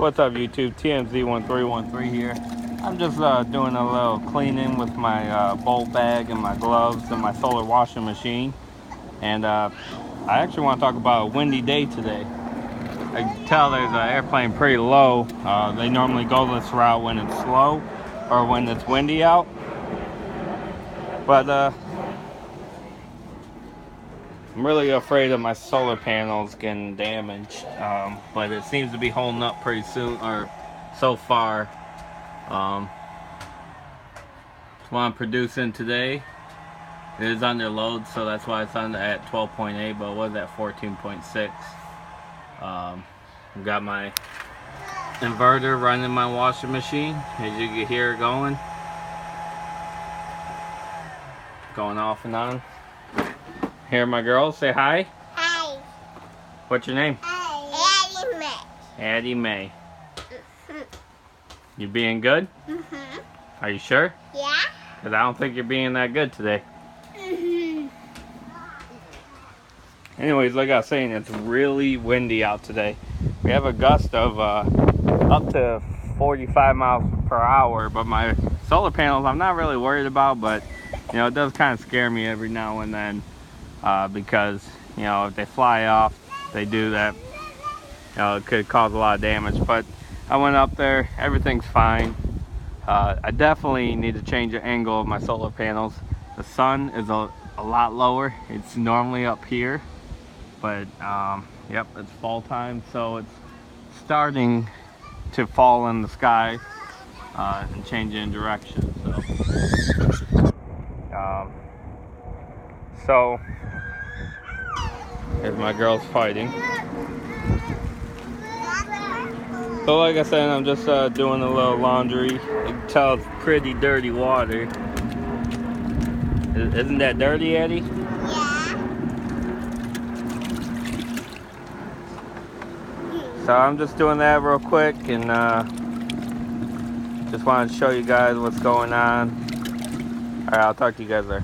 What's up, YouTube? TMZ1313 here. I'm just doing a little cleaning with my bolt bag and my gloves and my solar washing machine. And I actually want to talk about a windy day today. I can tell there's an airplane pretty low. They normally go this route when it's slow or when it's windy out. But I'm really afraid of my solar panels getting damaged, but it seems to be holding up pretty soon, or so far. It's what I'm producing today. It is under load, so that's why it's on at 12.8, but it was at 14.6. I've got my inverter running my washing machine, as you can hear it going off and on. Here, my girls, say hi. Hi. What's your name? Addie May. Addie May. You being good? Are you sure? Yeah. Because I don't think you're being that good today. Anyways, like I was saying, it's really windy out today. We have a gust of up to 45 miles per hour, but my solar panels I'm not really worried about, but you know, it does kind of scare me every now and then. Because, you know, if they fly off, they do that, you know, it could cause a lot of damage. But I went up there, everything's fine. I definitely need to change the angle of my solar panels. The sun is a lot lower. It's normally up here, but yep, it's fall time, so it's starting to fall in the sky and change in direction. So here's my girls fighting. So like I said, I'm just doing a little laundry. You can tell it's pretty dirty water. Isn't that dirty, Eddie? Yeah. So I'm just doing that real quick, and just wanted to show you guys what's going on. Alright, I'll talk to you guys there.